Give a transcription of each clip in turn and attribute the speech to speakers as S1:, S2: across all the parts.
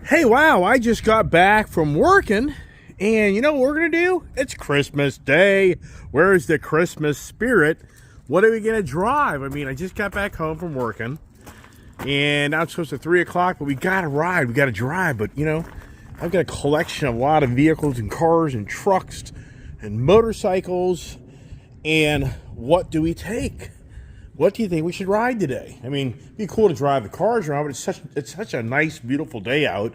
S1: Hey, wow, I just got back from working, and you know what we're going to do? It's Christmas Day. Where's the Christmas spirit? What are we going to drive? I mean, I just got back home from working, and now it's close to 3 o'clock, but we got to ride. We got to drive, but, you know, I've got a collection of a lot of vehicles and cars and trucks and motorcycles, and what do we take? What do you think we should ride today? I mean, it'd be cool to drive the cars around, but it's such a nice, beautiful day out.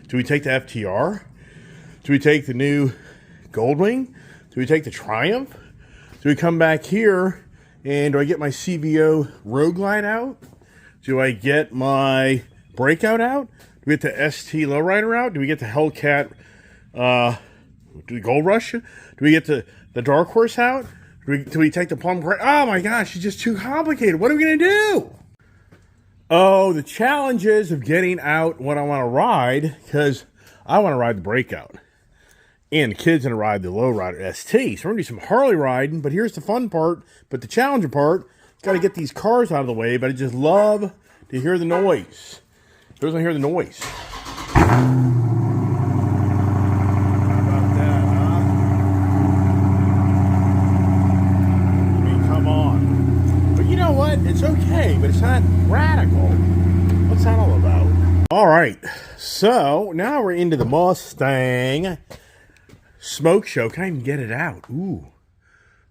S1: Do we take the FTR? Do we take the new Goldwing? Do we take the Triumph? Do we come back here and do I get my CVO Road Glide out? Do I get my Breakout out? Do we get the ST Lowrider out? Do we get the Hellcat the Gold Rush? Do we get the Dark Horse out? Do we take the Plum Gray? Oh my gosh, it's just too complicated. What are we going to do? Oh, the challenges of getting out when I want to ride, because I want to ride the Breakout. And the kid's going to ride the Lowrider ST. So we're going to do some Harley riding, but here's the fun part, but the challenging part, got to get these cars out of the way, but I just love to hear the noise. Who doesn't hear the noise? It's okay, but it's not radical. What's that all about? All right, so now we're into the Mustang smoke show. Can I even get it out? Ooh,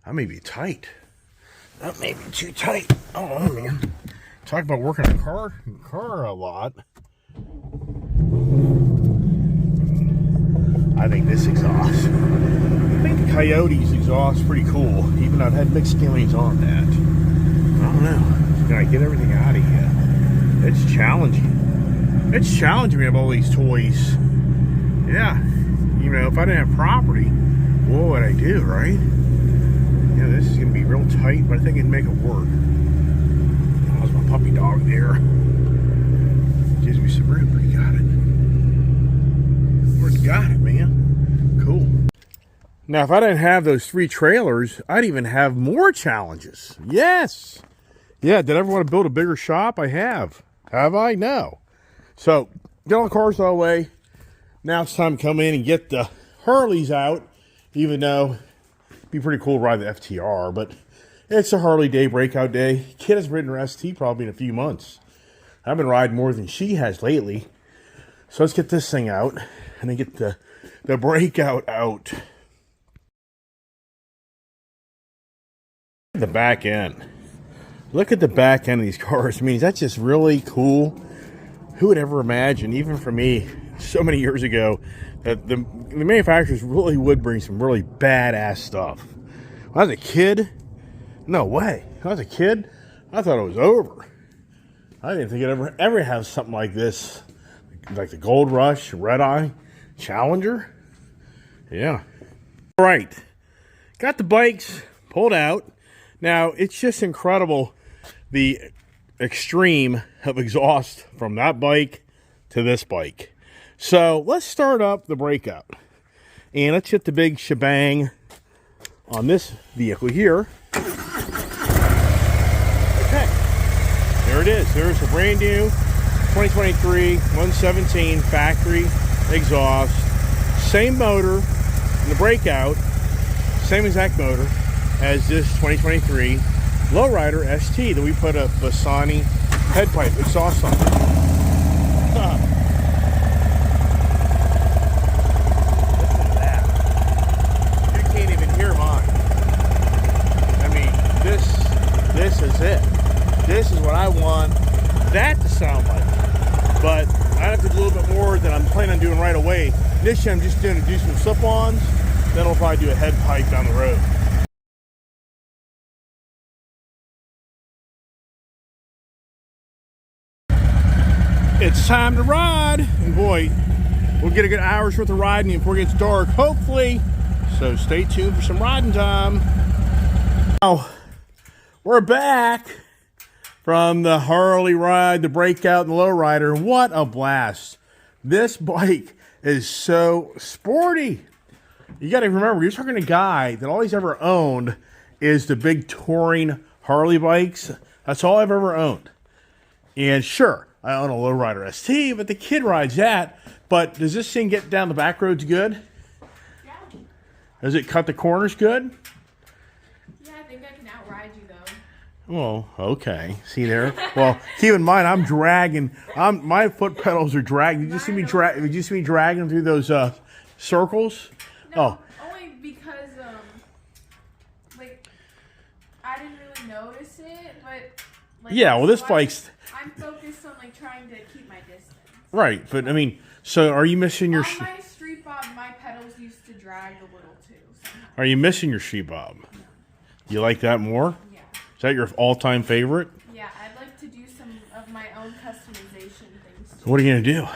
S1: that may be tight. That may be too tight. Oh, man. Talk about working on car a lot. I think this exhaust. I think the Coyote's exhaust is pretty cool, even though I've had mixed feelings on that. I don't know. Can I get everything out of here? It's challenging. It's challenging. We have all these toys. Yeah. You know, if I didn't have property, what would I do, right? Yeah, this is going to be real tight, but I think I can make it work. How's my puppy dog there? Gives me some room, but he got it. Where's got it, man? Cool. Now, if I didn't have those 3 trailers, I'd even have more challenges. Yes. Yeah, did I ever want to build a bigger shop? I have. Have I? No. So, get all the cars out of the way. Now it's time to come in and get the Harleys out, even though it'd be pretty cool to ride the FTR, but it's a Harley day, breakout day. Kid has ridden her ST probably in a few months. I've been riding more than she has lately. So let's get this thing out and then get the breakout out. The back end. Look at the back end of these cars. I mean, that's just really cool. Who would ever imagine, even for me, so many years ago, that the manufacturers really would bring some really badass stuff. When I was a kid, no way. When I was a kid, I thought it was over. I didn't think it ever have something like this, like the Gold Rush, Red Eye, Challenger. Yeah. All right. Got the bikes pulled out. Now, it's just incredible, the extreme of exhaust from that bike to this bike. So, let's start up the Breakout. And let's hit the big shebang on this vehicle here. Okay. There it is. There's a brand new 2023 117 factory exhaust. Same motor in the Breakout. Same exact motor as this 2023 Lowrider ST that we put a Bassani head pipe exhaust on. Listen to that. You can't even hear mine. I mean, this is it. This is what I want that to sound like. But I have to do a little bit more than I'm planning on doing right away. Initially, I'm just going to do some slip-ons. Then I'll probably do a head pipe down the road. It's time to ride, and boy, we'll get a good hour's worth of riding before it gets dark, hopefully. So stay tuned for some riding time. Now, we're back from the Harley ride, the Breakout, and the Lowrider. What a blast. This bike is so sporty. You got to remember, you're talking to a guy that all he's ever owned is the big touring Harley bikes. That's all I've ever owned. And sure, I own a lowrider ST, but the kid rides that. But does this thing get down the back roads good?
S2: Yeah.
S1: Does it cut the corners good?
S2: Yeah, I think I can outride you though.
S1: Well, okay. See there? Well, keep in mind I'm dragging. My foot pedals are dragging. Did you see me dragging them through those circles?
S2: No, only because like I didn't really notice it, but like,
S1: yeah. Well, this bike's.
S2: I'm focused on like trying to keep my distance.
S1: Right, but I mean, so are you missing your?
S2: On my street bob, my pedals used to drag a little too. Somehow.
S1: Are you missing your sheet bob? No. You like that more?
S2: Yeah.
S1: Is that your all-time favorite?
S2: Yeah, I'd like to do some of my own customization things too.
S1: So what are you gonna do?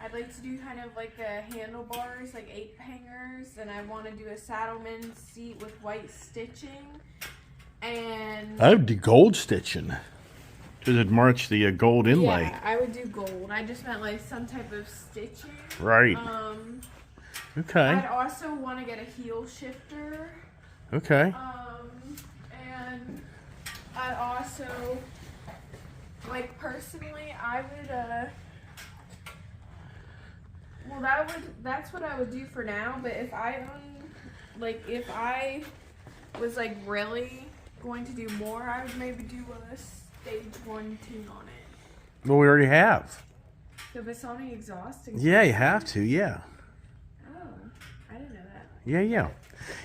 S2: I'd like to do kind of like a handlebars, like 8 hangers, and I want to do a saddleman seat with white stitching, and
S1: I would do gold stitching. Does it match the gold inlay?
S2: yeah, I would do gold. I just meant like some type of stitching.
S1: Right. Okay.
S2: I'd also want to get a heel shifter.
S1: Okay.
S2: And I'd also, like personally, I would well, that's what I would do for now. But if I was like really going to do more, I would maybe do a stage 1 tune on it.
S1: Well, we already have.
S2: The Visoni exhaust?
S1: Yeah, you have to, yeah.
S2: Oh, I didn't know that.
S1: Yeah.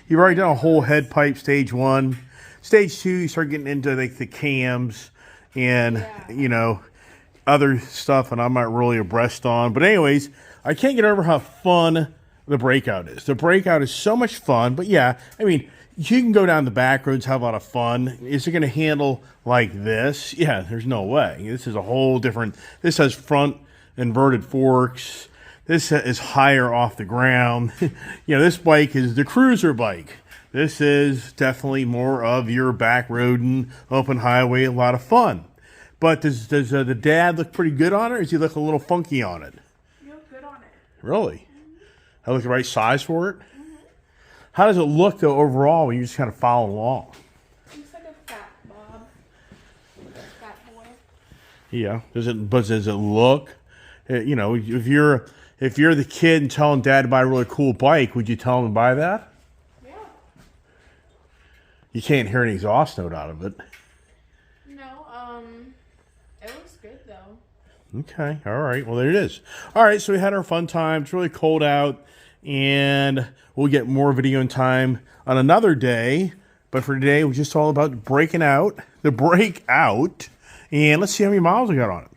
S1: You've already done a whole head pipe stage 1. Stage 2, you start getting into like the cams and, you know, other stuff, and I'm not really abreast on. But anyways, I can't get over how fun the Breakout is. The Breakout is so much fun, but yeah, I mean, you can go down the back roads, have a lot of fun. Is it going to handle like this? Yeah, there's no way. This is a whole different, this has front inverted forks. This is higher off the ground. You know, this bike is the cruiser bike. This is definitely more of your back road and open highway, a lot of fun. But does the dad look pretty good on it, or does he look a little funky on it?
S2: You look good on it.
S1: Really? I look the right size for it? How does it look, though, overall, when you just kind of follow along?
S2: Looks like a fat Bob. Like a fat boy.
S1: Yeah. Does it look, you know, if you're the kid and telling dad to buy a really cool bike, would you tell him to buy that?
S2: Yeah.
S1: You can't hear an exhaust note out of it.
S2: No, it looks good, though.
S1: Okay. All right. Well, there it is. All right. So we had our fun time. It's really cold out, and we'll get more video in time on another day. But for today, we're just all about the Breakout. And let's see how many miles we got on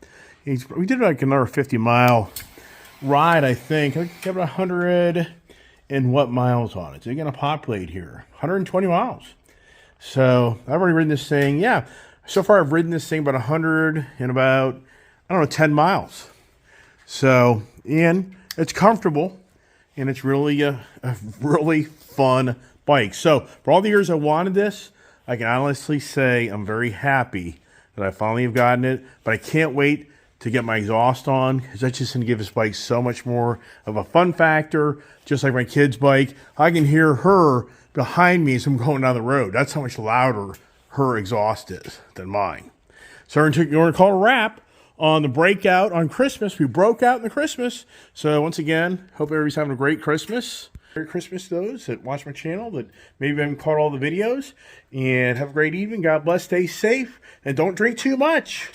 S1: it. We did like another 50-mile ride, I think. I got about 100 and what miles on it. So you're going to populate here. 120 miles. So I've already ridden this thing. Yeah. So far, I've ridden this thing about 100 and about, I don't know, 10 miles. So, and it's comfortable. And it's really a really fun bike. So for all the years I wanted this, I can honestly say I'm very happy that I finally have gotten it. But I can't wait to get my exhaust on, because that's just going to give this bike so much more of a fun factor. Just like my kid's bike, I can hear her behind me as I'm going down the road. That's how much louder her exhaust is than mine. So we're going to call it a wrap on the Breakout on Christmas. We broke out in the Christmas. So once again, hope everybody's having a great Christmas. Merry Christmas to those that watch my channel that maybe haven't caught all the videos. And have a great evening. God bless. Stay safe. And don't drink too much.